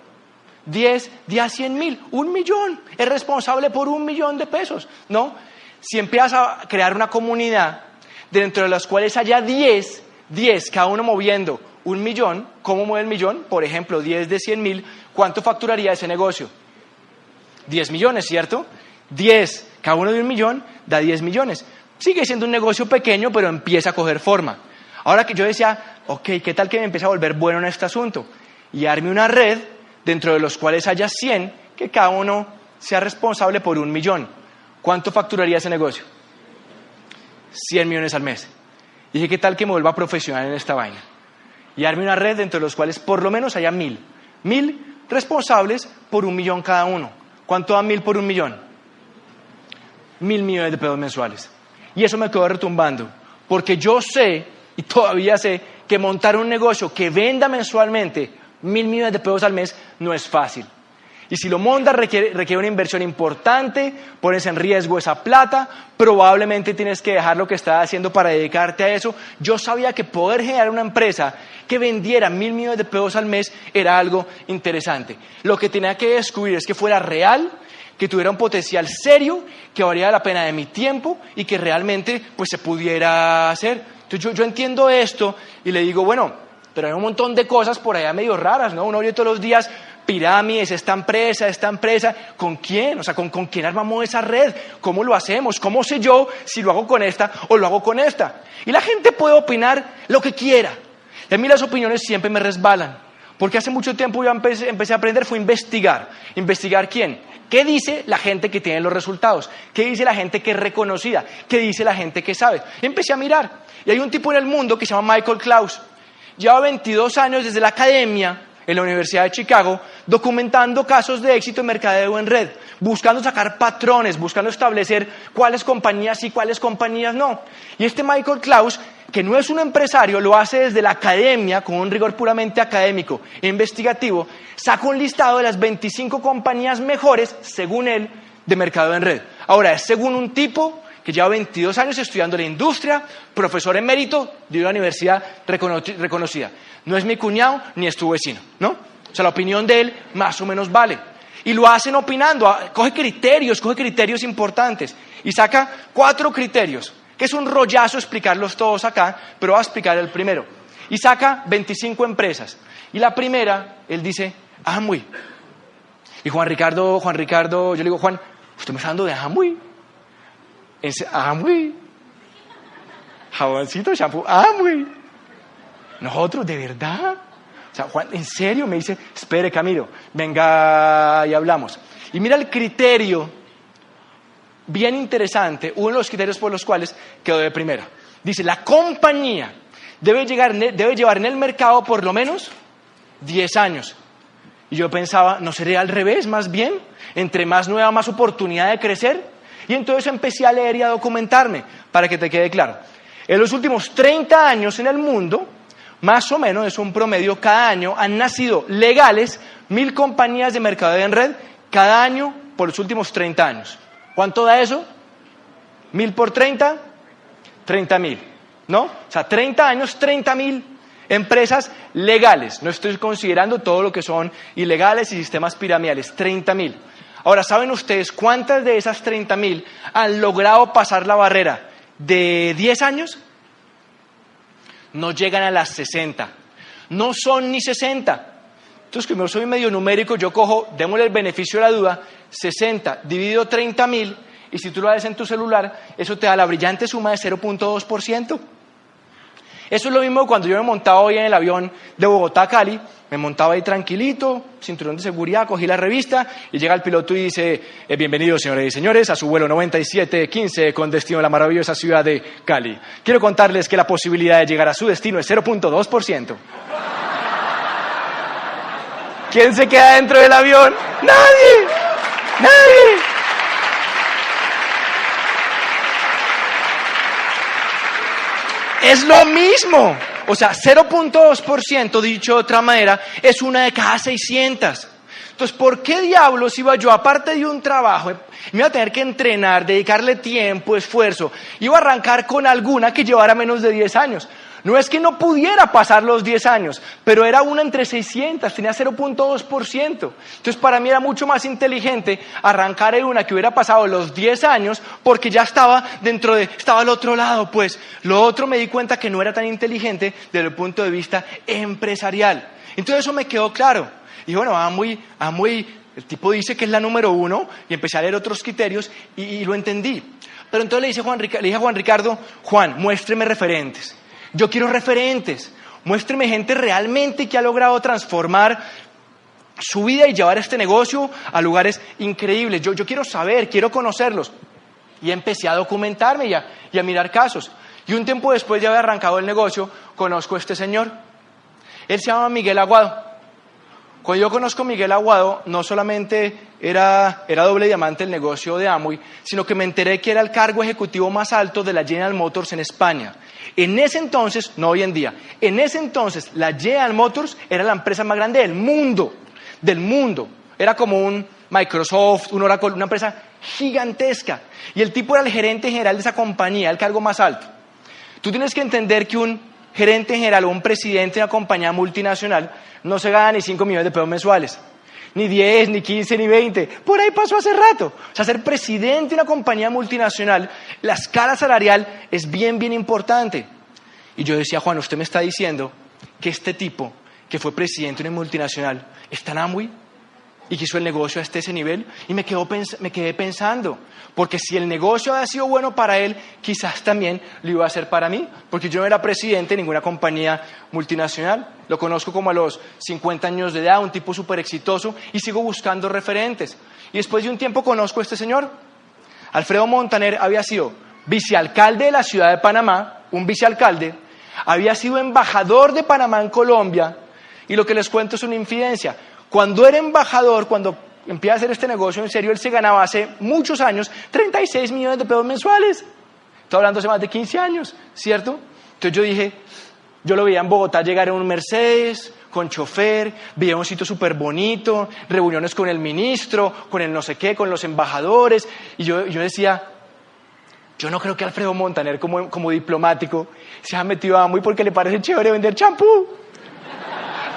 10 a 100.000, 1 millón, es responsable por 1 millón de pesos, ¿no? Si empiezas a crear una comunidad dentro de las cuales haya 10, cada uno moviendo 1 millón, ¿cómo mueve el millón? Por ejemplo, 10 de 100.000, ¿cuánto facturaría ese negocio? 10 millones, ¿cierto? 10, cada uno de 1 millón, da 10 millones. Sigue siendo un negocio pequeño, pero empieza a coger forma. Ahora que yo decía, ok, ¿qué tal que me empiece a volver bueno en este asunto? Y arme una red dentro de los cuales haya 100, que cada uno sea responsable por 1 millón. ¿Cuánto facturaría ese negocio? 100 millones al mes. Dije, ¿qué tal que me vuelva profesional en esta vaina? Y arme una red dentro de los cuales por lo menos haya 1.000. 1.000 responsables por 1 millón cada uno. ¿Cuánto da 1.000 por 1 millón? 1.000 millones de pesos mensuales. Y eso me quedó retumbando, porque yo sé, y todavía sé, que montar un negocio que venda mensualmente 1.000 millones de pesos al mes no es fácil. Y si lo montas requiere una inversión importante, pones en riesgo esa plata, probablemente tienes que dejar lo que estás haciendo para dedicarte a eso. Yo sabía que poder generar una empresa que vendiera 1.000 millones de pesos al mes era algo interesante. Lo que tenía que descubrir es que fuera real, que tuviera un potencial serio, que valiera la pena de mi tiempo y que realmente pues se pudiera hacer. Entonces yo entiendo esto y le digo, bueno, pero hay un montón de cosas por allá medio raras, ¿no? Uno oye todos los días pirámides, esta empresa, ¿con quién? O sea, ¿con quién armamos esa red? ¿Cómo lo hacemos? ¿Cómo sé yo si lo hago con esta o lo hago con esta? Y la gente puede opinar lo que quiera. Y a mí las opiniones siempre me resbalan. Porque hace mucho tiempo yo empecé a aprender, fue investigar. ¿Investigar quién? ¿Qué dice la gente que tiene los resultados? ¿Qué dice la gente que es reconocida? ¿Qué dice la gente que sabe? Y empecé a mirar. Y hay un tipo en el mundo que se llama Michael Klaus. Lleva 22 años desde la academia en la Universidad de Chicago, documentando casos de éxito en mercadeo en red, buscando sacar patrones, buscando establecer cuáles compañías sí, cuáles compañías no. Y este Michael Klaus, que no es un empresario, lo hace desde la academia, con un rigor puramente académico e investigativo, saca un listado de las 25 compañías mejores, según él, de mercadeo en red. Ahora, es según un tipo que lleva 22 años estudiando la industria, profesor emérito de una universidad reconocida. No es mi cuñado ni es tu vecino, ¿no? O sea, la opinión de él más o menos vale. Y lo hacen opinando, coge criterios importantes y saca 4 criterios, que es un rollazo explicarlos todos acá, pero va a explicar el primero. Y saca 25 empresas. Y la primera, él dice, Amway. Y Juan Ricardo, yo le digo, Juan, ¿usted me está hablando de Amway? Amway, jaboncito, shampoo, Amway. Nosotros, ¿de verdad? O sea, Juan, ¿en serio? Me dice, espere, Camilo, venga y hablamos. Y mira el criterio, bien interesante, uno de los criterios por los cuales quedó de primera. Dice, la compañía debe llevar en el mercado por lo menos 10 años. Y yo pensaba, ¿no sería al revés, más bien? Entre más nueva, más oportunidad de crecer. Y entonces empecé a leer y a documentarme, para que te quede claro. En los últimos 30 años en el mundo, más o menos es un promedio, cada año han nacido legales 1.000 compañías de mercadeo en red, cada año por los últimos 30 años. ¿Cuánto da eso? 1.000 por 30, 30.000, ¿no? O sea, 30 años, 30.000 empresas legales. No estoy considerando todo lo que son ilegales y sistemas piramidales, 30.000. Ahora, ¿saben ustedes cuántas de esas 30.000 han logrado pasar la barrera de 10 años? No llegan a las 60. No son ni 60. Entonces, como soy medio numérico, yo cojo, démosle el beneficio de la duda, 60 dividido 30.000, y si tú lo haces en tu celular, eso te da la brillante suma de 0.2%. Eso es lo mismo cuando yo me montaba hoy en el avión de Bogotá a Cali, me montaba ahí tranquilito, cinturón de seguridad, cogí la revista y llega el piloto y dice, bienvenidos señores y señores a su vuelo 9715 con destino a la maravillosa ciudad de Cali. Quiero contarles que la posibilidad de llegar a su destino es 0.2%. ¿Quién se queda dentro del avión? ¡Nadie! ¡Nadie! Es lo mismo. O sea, 0.2%, dicho de otra manera, es una de cada 600. Entonces, ¿por qué diablos iba yo, aparte de un trabajo, me iba a tener que entrenar, dedicarle tiempo, esfuerzo, iba a arrancar con alguna que llevara menos de 10 años? No es que no pudiera pasar los 10 años, pero era una entre 600, tenía 0.2%. Entonces, para mí era mucho más inteligente arrancar en una que hubiera pasado los 10 años, porque ya estaba estaba al otro lado, pues. Lo otro me di cuenta que no era tan inteligente desde el punto de vista empresarial. Entonces, eso me quedó claro. Y bueno, Amway, el tipo dice que es la número 1, y empecé a leer otros criterios y lo entendí. Pero entonces le dije a Juan Ricardo, Juan, muéstreme referentes. Yo quiero referentes, muéstreme gente realmente que ha logrado transformar su vida y llevar este negocio a lugares increíbles. Yo quiero saber, quiero conocerlos. Y empecé a documentarme y a mirar casos. Y un tiempo después de haber arrancado el negocio, conozco a este señor. Él se llama Miguel Aguado. Cuando yo conozco a Miguel Aguado, no solamente era doble diamante el negocio de Amway, sino que me enteré que era el cargo ejecutivo más alto de la General Motors en España. En ese entonces, no hoy en día, en ese entonces la General Motors era la empresa más grande del mundo. era como un Microsoft, un Oracle, una empresa gigantesca. Y el tipo era el gerente general de esa compañía, el cargo más alto. Tú tienes que entender que un gerente general o un presidente de una compañía multinacional no se gana ni 5 millones de pesos mensuales. Ni 10, ni 15, ni 20. Por ahí pasó hace rato. O sea, ser presidente de una compañía multinacional, la escala salarial es bien, bien importante. Y yo decía, Juan, usted me está diciendo que este tipo, que fue presidente de una multinacional, está en Amway y que hizo el negocio hasta ese nivel. Y me quedé pensando, porque si el negocio había sido bueno para él, quizás también lo iba a hacer para mí, porque yo no era presidente de ninguna compañía multinacional. Lo conozco como a los 50 años de edad, un tipo súper exitoso, y sigo buscando referentes. Y después de un tiempo conozco a este señor. Alfredo Montaner había sido vicealcalde de la ciudad de Panamá, un vicealcalde, había sido embajador de Panamá en Colombia, y lo que les cuento es una infidencia. Cuando era embajador, cuando empieza a hacer este negocio en serio, él se ganaba hace muchos años 36 millones de pesos mensuales. Estoy hablando hace más de 15 años, ¿cierto? Entonces yo dije, yo lo veía en Bogotá llegar en un Mercedes, con chofer, veía un sitio súper bonito, reuniones con el ministro, con el no sé qué, con los embajadores, y yo decía, yo no creo que Alfredo Montaner como diplomático se haya metido a Amway porque le parece chévere vender champú.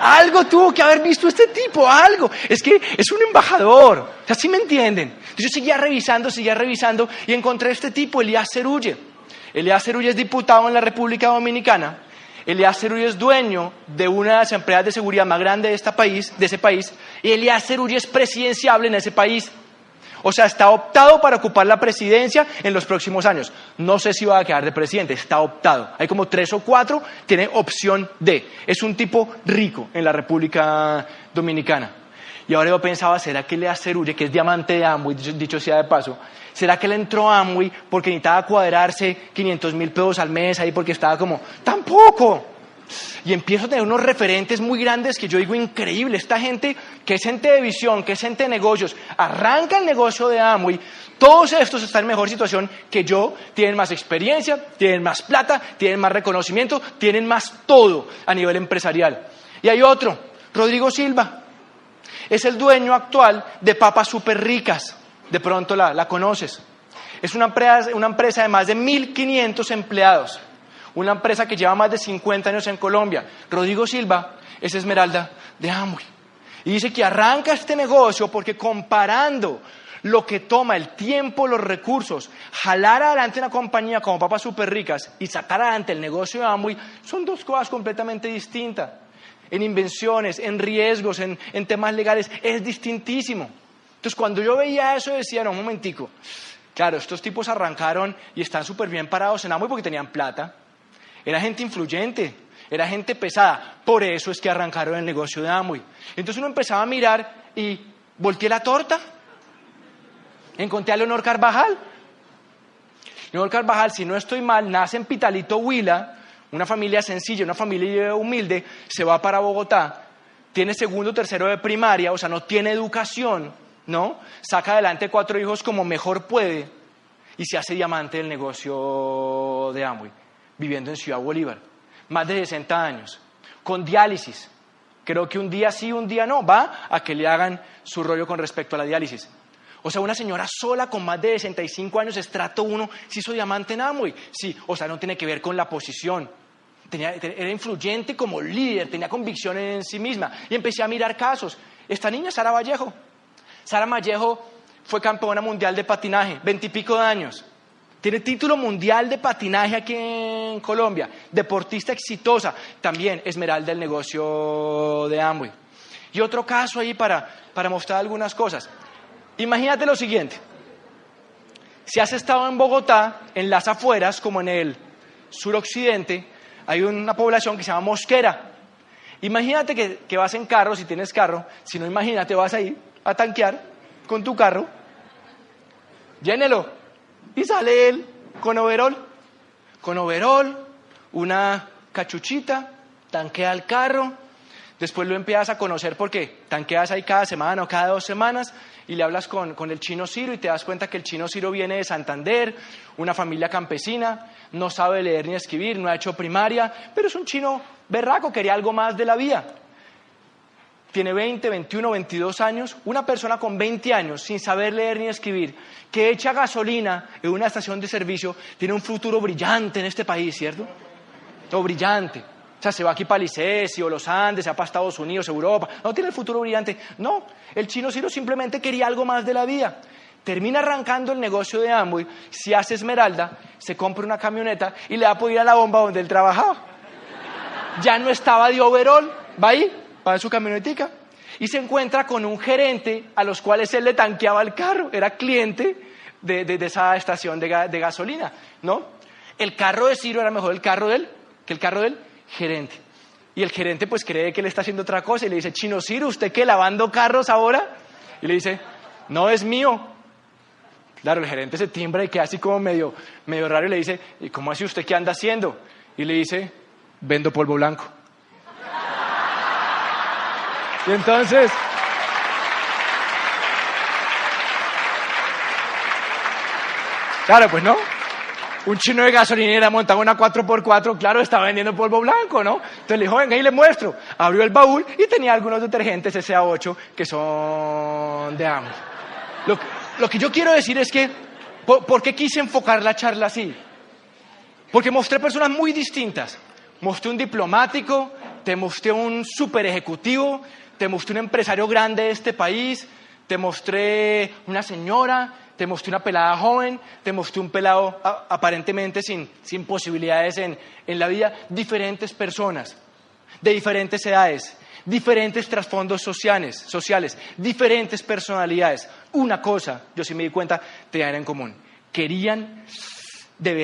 Algo tuvo que haber visto este tipo, algo. Es que es un embajador. O sea, ¿sí me entienden? Entonces yo seguía revisando y encontré a este tipo, Elías Cerulle. Elías Cerulle es diputado en la República Dominicana. Elías Cerulle es dueño de una de las empresas de seguridad más grandes de ese país. Y Elías Cerulle es presidenciable en ese país. O sea, está optado para ocupar la presidencia en los próximos años. No sé si va a quedar de presidente, está optado. Hay como 3 o 4, tiene opción D. Es un tipo rico en la República Dominicana. Y ahora yo pensaba, ¿será que Elías Cerulle, que es diamante de Amway, dicho sea de paso, será que él entró a Amway porque necesitaba cuadrarse 500,000 pesos al mes ahí porque estaba como, ¡tampoco! Y empiezo a tener unos referentes muy grandes que yo digo, increíble, esta gente que es gente de visión, que es gente de negocios, arranca el negocio de Amway, todos estos están en mejor situación que yo, tienen más experiencia, tienen más plata, tienen más reconocimiento, tienen más todo a nivel empresarial. Y hay otro, Rodrigo Silva, es el dueño actual de Papas Súper Ricas, de pronto la conoces. Es una empresa de más de 1.500 empleados. Una empresa que lleva más de 50 años en Colombia. Rodrigo Silva es esmeralda de Amway. Y dice que arranca este negocio porque comparando lo que toma el tiempo, los recursos, jalar adelante una compañía como Papas Súper Ricas y sacar adelante el negocio de Amway, son 2 cosas completamente distintas. En invenciones, en riesgos, en temas legales, es distintísimo. Entonces cuando yo veía eso decía, no, un momentico. Claro, estos tipos arrancaron y están súper bien parados en Amway porque tenían plata. Era gente influyente, era gente pesada. Por eso es que arrancaron el negocio de Amway. Entonces uno empezaba a mirar y volteé la torta. Encontré a Leonor Carvajal. Leonor Carvajal, si no estoy mal, nace en Pitalito, Huila, una familia sencilla, una familia humilde, se va para Bogotá, tiene 2º o 3º de primaria, o sea, no tiene educación, ¿no? Saca adelante 4 hijos como mejor puede y se hace diamante del negocio de Amway. Viviendo en Ciudad Bolívar, más de 60 años, con diálisis. Creo que un día sí, un día no, va a que le hagan su rollo con respecto a la diálisis. O sea, una señora sola con más de 65 años, estrato 1, se hizo diamante en Amway. Sí, o sea, no tiene que ver con la posición. Era influyente como líder, tenía convicción en sí misma. Y empecé a mirar casos. Esta niña, Sara Vallejo. Sara Vallejo fue campeona mundial de patinaje, 20 y pico de años. Tiene título mundial de patinaje aquí en Colombia. Deportista exitosa. También esmeralda del negocio de Amway. Y otro caso ahí para mostrar algunas cosas. Imagínate lo siguiente. Si has estado en Bogotá, en las afueras, como en el suroccidente, hay una población que se llama Mosquera. Imagínate que vas en carro, si tienes carro. Si no, imagínate, vas ahí a tanquear con tu carro. Llénelo. Y sale él con overol, una cachuchita, tanquea el carro, después lo empiezas a conocer porque tanqueas ahí cada semana o cada 2 semanas y le hablas con el chino Ciro y te das cuenta que el chino Ciro viene de Santander, una familia campesina, no sabe leer ni escribir, no ha hecho primaria, pero es un chino berraco, quería algo más de la vida. tiene 20, 21, 22 años, una persona con 20 años sin saber leer ni escribir, que echa gasolina en una estación de servicio, tiene un futuro brillante en este país, ¿cierto? O brillante. O sea, se va aquí para Licesi o los Andes, se va para Estados Unidos, Europa. No tiene el futuro brillante. No, el Chino Ciro simplemente quería algo más de la vida. Termina arrancando el negocio de Amway, se hace Esmeralda, se compra una camioneta y le da por ir a la bomba donde él trabajaba. Ya no estaba de overall, va ahí, va en su camionetica y se encuentra con un gerente a los cuales él le tanqueaba el carro. Era cliente de esa estación de gasolina, ¿no? El carro de Ciro era mejor que el carro del gerente. Y el gerente pues cree que él está haciendo otra cosa y le dice, Chino Ciro, ¿usted qué, lavando carros ahora? Y le dice, no, es mío. Claro, el gerente se timbra y queda así como medio raro y le dice, ¿y cómo así usted qué anda haciendo? Y le dice, vendo polvo blanco. Y entonces, claro, pues no. Un chino de gasolinera montaba una 4x4, claro, estaba vendiendo polvo blanco, ¿no? Entonces le dijo, venga, y le muestro. Abrió el baúl y tenía algunos detergentes SA8 que son de Amway. Lo que yo quiero decir es que, ¿por qué quise enfocar la charla así? Porque mostré personas muy distintas. Mostré un diplomático, te mostré un super ejecutivo, te mostré un empresario grande de este país, te mostré una señora, te mostré una pelada joven, te mostré un pelado aparentemente sin posibilidades en la vida. Diferentes personas, de diferentes edades, diferentes trasfondos sociales, diferentes personalidades. Una cosa, yo sí me di cuenta, tenían en común. Querían de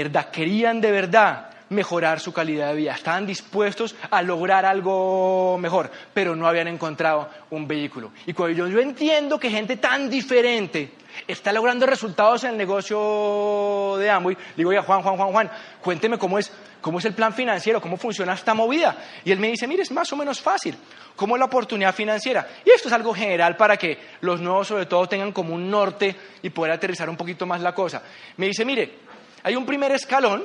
verdad mejorar su calidad de vida. Estaban dispuestos a lograr algo mejor, pero no habían encontrado un vehículo. Y cuando yo entiendo que gente tan diferente está logrando resultados en el negocio de Amway, digo, oye, Juan, cuénteme cómo es el plan financiero, cómo funciona esta movida. Y él me dice, mire, es más o menos fácil. ¿Cómo es la oportunidad financiera? Y esto es algo general para que los nuevos, sobre todo, tengan como un norte y poder aterrizar un poquito más la cosa. Me dice, mire, hay un primer escalón,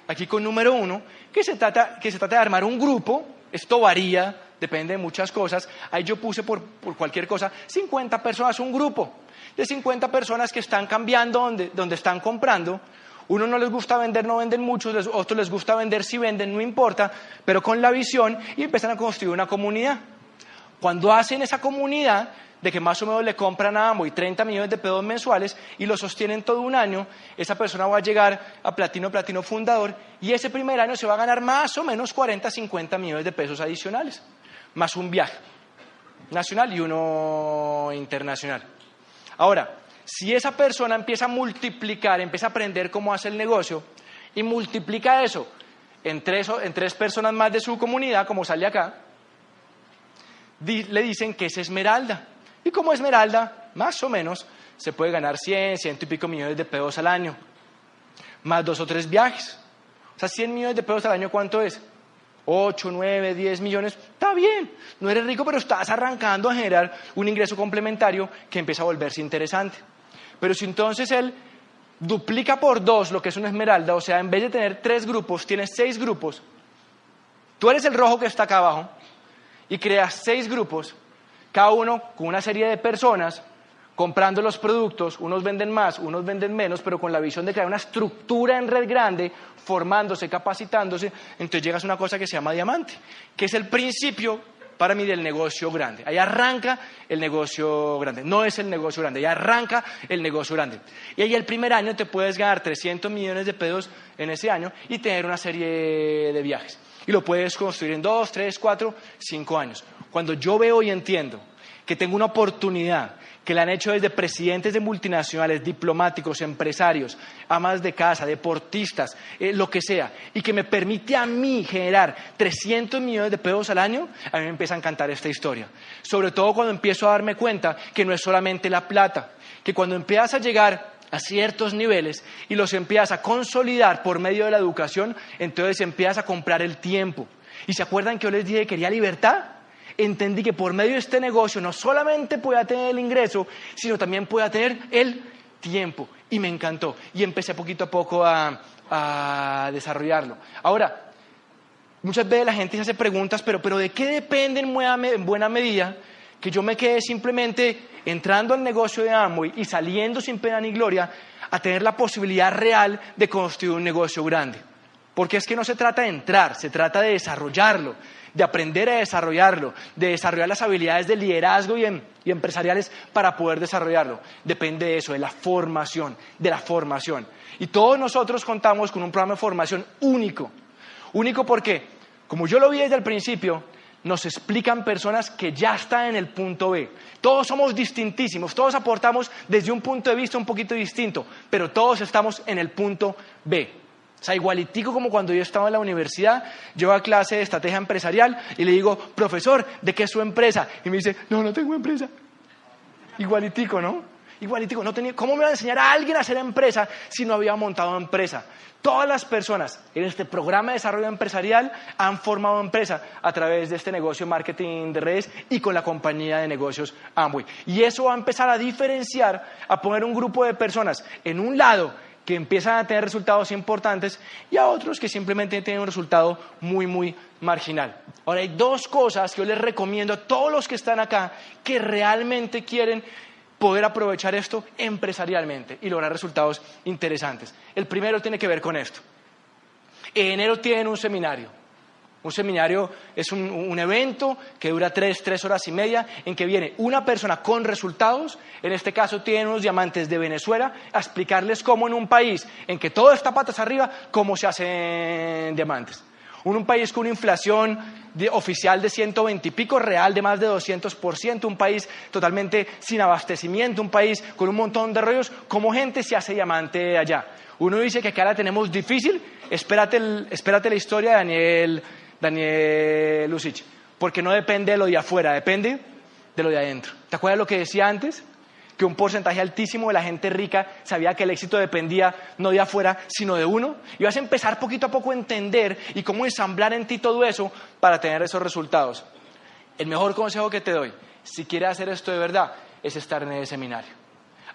aquí con número 1, que se trata de armar un grupo. Esto varía, depende de muchas cosas. Ahí yo puse por cualquier cosa 50 personas, un grupo de 50 personas que están cambiando donde están comprando. Uno no les gusta vender, no venden mucho, otros les gusta vender, si venden, no importa, pero con la visión, y empiezan a construir una comunidad. Cuando hacen esa comunidad, de que más o menos le compran a Amway 30 millones de pesos mensuales y lo sostienen todo un año, esa persona va a llegar a platino fundador y ese primer año se va a ganar más o menos 40, 50 millones de pesos adicionales, más un viaje nacional y uno internacional. Ahora, si esa persona empieza a multiplicar, empieza a aprender cómo hace el negocio y multiplica eso en tres personas más de su comunidad, como sale acá, le dicen que es Esmeralda. Y como Esmeralda, más o menos, se puede ganar 100 y pico millones de pesos al año, más 2 o 3 viajes. O sea, 100 millones de pesos al año, ¿cuánto es? 8, 9, 10 millones, está bien. No eres rico, pero estás arrancando a generar un ingreso complementario que empieza a volverse interesante. Pero si entonces él duplica por 2 lo que es una Esmeralda, o sea, en vez de tener 3 grupos, tienes 6 grupos. Tú eres el rojo que está acá abajo y creas 6 grupos, cada uno con una serie de personas comprando los productos. Unos venden más, unos venden menos, pero con la visión de crear una estructura en red grande, formándose, capacitándose. Entonces llegas a una cosa que se llama diamante, que es el principio para mí del negocio grande. Ahí arranca el negocio grande. No es el negocio grande, ahí arranca el negocio grande. Y ahí el primer año te puedes ganar 300 millones de pesos en ese año y tener una serie de viajes. Y lo puedes construir en 2, 3, 4, 5 años. Cuando yo veo y entiendo que tengo una oportunidad, que la han hecho desde presidentes de multinacionales, diplomáticos, empresarios, amas de casa, deportistas, lo que sea, y que me permite a mí generar 300 millones de pesos al año, a mí me empieza a encantar esta historia. Sobre todo cuando empiezo a darme cuenta que no es solamente la plata, que cuando empiezas a llegar a ciertos niveles y los empiezas a consolidar por medio de la educación, entonces empiezas a comprar el tiempo. ¿Y se acuerdan que yo les dije que quería libertad? Entendí que por medio de este negocio no solamente podía tener el ingreso, sino también podía tener el tiempo. Y me encantó. Y empecé poquito a poco a desarrollarlo. Ahora, Muchas veces la gente se hace preguntas, pero ¿de qué depende en buena medida que yo me quede simplemente entrando al negocio de Amway y saliendo sin pena ni gloria a tener la posibilidad real de construir un negocio grande? Porque es que no se trata de entrar, se trata de desarrollarlo, de aprender a desarrollarlo, de desarrollar las habilidades de liderazgo y empresariales para poder desarrollarlo. Depende de eso, de la formación, Y todos nosotros contamos con un programa de formación único. Único porque, como yo lo vi desde el principio, nos explican personas que ya están en el punto B. Todos somos distintísimos, todos aportamos desde un punto de vista un poquito distinto, pero todos estamos en el punto B. O sea, igualitico como cuando yo estaba en la universidad, yo a clase de estrategia empresarial y le digo, profesor, ¿de qué es su empresa? Y me dice, no tengo empresa. Igualitico, ¿no? Igualitico, no tenía. ¿Cómo me va a enseñar a alguien a hacer empresa si no había montado empresa? Todas las personas en este programa de desarrollo empresarial han formado empresa a través de este negocio de marketing de redes y con la compañía de negocios Amway. Y eso va a empezar a diferenciar, a poner un grupo de personas en un lado que empiezan a tener resultados importantes y a otros que simplemente tienen un resultado muy marginal. Ahora, hay dos cosas que yo les recomiendo a todos los que están acá que realmente quieren poder aprovechar esto empresarialmente y lograr resultados interesantes. El primero tiene que ver con esto. En enero tienen un seminario. Un seminario es un evento que dura 3 horas y media, en que viene una persona con resultados, en este caso tienen unos diamantes de Venezuela, a explicarles cómo en un país en que todo está patas arriba, cómo se hacen diamantes. Un país con una inflación oficial de 120 y pico, real de más de 200%, un país totalmente sin abastecimiento, un país con un montón de rollos, ¿cómo gente se hace diamante allá? Uno dice que acá la tenemos difícil, espérate la historia de Daniel Lucic, porque no depende de lo de afuera, depende de lo de adentro. ¿Te acuerdas lo que decía antes? Que un porcentaje altísimo de la gente rica sabía que el éxito dependía no de afuera, sino de uno. Y vas a empezar poquito a poco a entender y cómo ensamblar en ti todo eso para tener esos resultados. El mejor consejo que te doy, si quieres hacer esto de verdad, es estar en el seminario.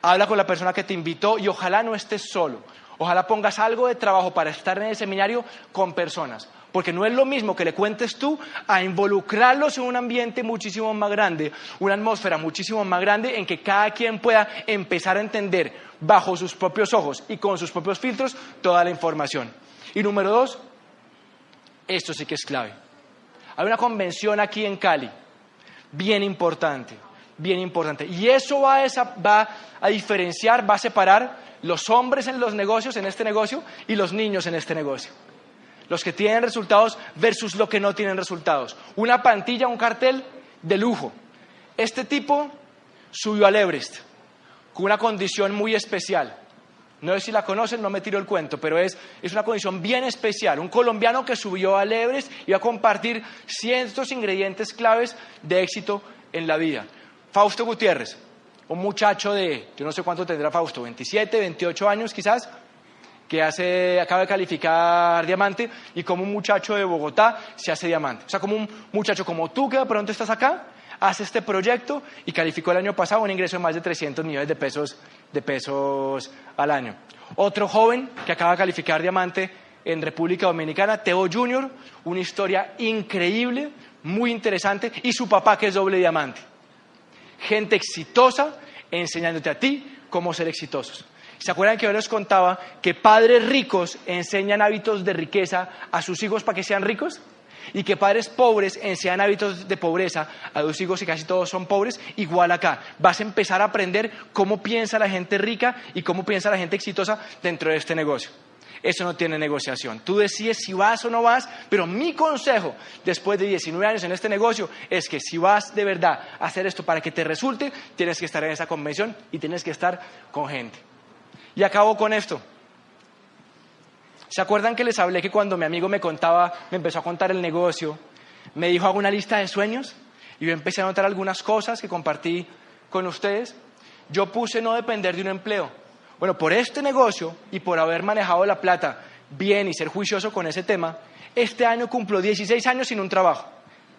Habla con la persona que te invitó y ojalá no estés solo. Ojalá pongas algo de trabajo para estar en el seminario con personas. Porque no es lo mismo que le cuentes tú a involucrarlos en un ambiente muchísimo más grande, una atmósfera muchísimo más grande en que cada quien pueda empezar a entender bajo sus propios ojos y con sus propios filtros toda la información. Y número 2, esto sí que es clave. Hay una convención aquí en Cali, bien importante. Y eso va a diferenciar, va a separar los hombres en los negocios, en este negocio, y los niños en este negocio. Los que tienen resultados versus los que no tienen resultados. Una plantilla, un cartel de lujo. Este tipo subió al Everest con una condición muy especial. No sé si la conocen, no me tiro el cuento, pero es una condición bien especial. Un colombiano que subió al Everest y va a compartir ciertos ingredientes claves de éxito en la vida. Fausto Gutiérrez, un muchacho de, yo no sé cuánto tendrá Fausto, 27, 28 años quizás, que acaba de calificar diamante, y como un muchacho de Bogotá se hace diamante. O sea, como un muchacho como tú que de pronto estás acá, hace este proyecto y calificó el año pasado un ingreso de más de 300 millones de pesos al año. Otro joven que acaba de calificar diamante en República Dominicana, Teo Junior, una historia increíble, muy interesante, y su papá que es doble diamante. Gente exitosa enseñándote a ti cómo ser exitosos. ¿Se acuerdan que yo les contaba que padres ricos enseñan hábitos de riqueza a sus hijos para que sean ricos? Y que padres pobres enseñan hábitos de pobreza a sus hijos y casi todos son pobres. Igual acá, vas a empezar a aprender cómo piensa la gente rica y cómo piensa la gente exitosa dentro de este negocio. Eso no tiene negociación. Tú decides si vas o no vas, pero mi consejo, después de 19 años en este negocio, es que si vas de verdad a hacer esto para que te resulte, tienes que estar en esa convención y tienes que estar con gente. Y acabo con esto. ¿Se acuerdan que les hablé que cuando mi amigo me empezó a contar el negocio, me dijo hago una lista de sueños? Y yo empecé a anotar algunas cosas que compartí con ustedes. Yo puse no depender de un empleo. Bueno, por este negocio y por haber manejado la plata bien y ser juicioso con ese tema, este año cumplo 16 años sin un trabajo.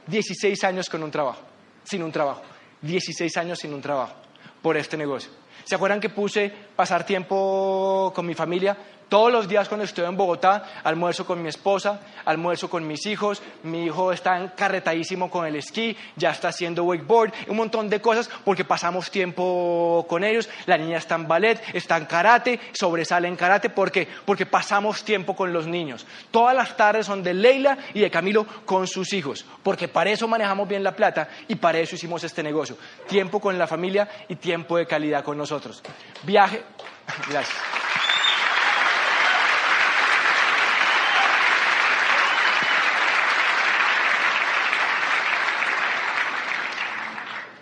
16 años sin un trabajo. 16 años sin un trabajo por este negocio. ¿Se acuerdan que puse pasar tiempo con mi familia? Todos los días cuando estoy en Bogotá, almuerzo con mi esposa, almuerzo con mis hijos, mi hijo está encarretadísimo con el esquí, ya está haciendo wakeboard, un montón de cosas porque pasamos tiempo con ellos. La niña está en ballet, está en karate, sobresale en karate. ¿Por qué? Porque pasamos tiempo con los niños. Todas las tardes son de Leila y de Camilo con sus hijos, porque para eso manejamos bien la plata y para eso hicimos este negocio. Tiempo con la familia y tiempo de calidad con nosotros. Viaje. Gracias.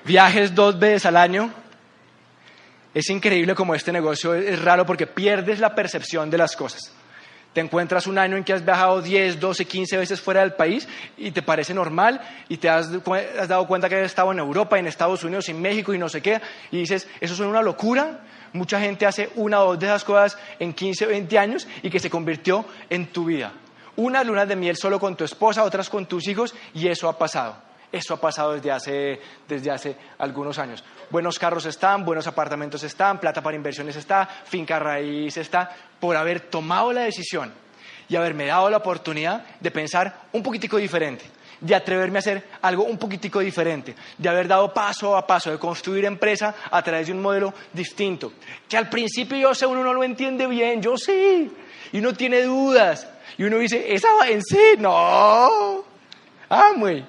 Viajes 2 veces al año. Es increíble como este negocio es raro porque pierdes la percepción de las cosas. Te encuentras un año en que has viajado 10, 12, 15 veces fuera del país y te parece normal y te has dado cuenta que has estado en Europa, en Estados Unidos, en México y no sé qué, y dices, eso es una locura. Mucha gente hace una o dos de esas cosas en 15 o 20 años y que se convirtió en tu vida. Unas lunas de miel solo con tu esposa, otras con tus hijos, y eso ha pasado. Eso ha pasado desde hace algunos años. Buenos carros están, buenos apartamentos están, plata para inversiones está, finca raíz está, por haber tomado la decisión y haberme dado la oportunidad de pensar un poquitico diferente, de atreverme a hacer algo un poquitico diferente, de haber dado paso a paso, de construir empresa a través de un modelo distinto, que al principio yo sé, uno no lo entiende bien, yo sí, y uno tiene dudas, y uno dice, ¿esa va en sí? No, muy.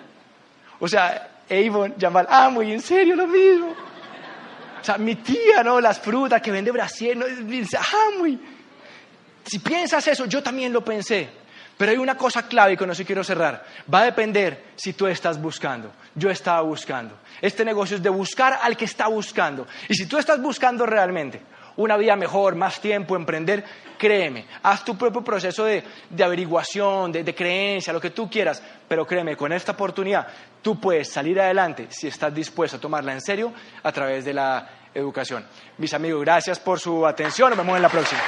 O sea, Avon, Jamal, muy en serio lo mismo. O sea, mi tía, ¿no? Las frutas que vende Brasil, ¿no? Dice, muy. Si piensas eso, yo también lo pensé. Pero hay una cosa clave y con eso quiero cerrar. Va a depender si tú estás buscando. Yo estaba buscando. Este negocio es de buscar al que está buscando. Y si tú estás buscando realmente una vida mejor, más tiempo, emprender, créeme, haz tu propio proceso de averiguación, de creencia, lo que tú quieras, pero créeme, con esta oportunidad tú puedes salir adelante si estás dispuesto a tomarla en serio a través de la educación. Mis amigos, gracias por su atención, nos vemos en la próxima.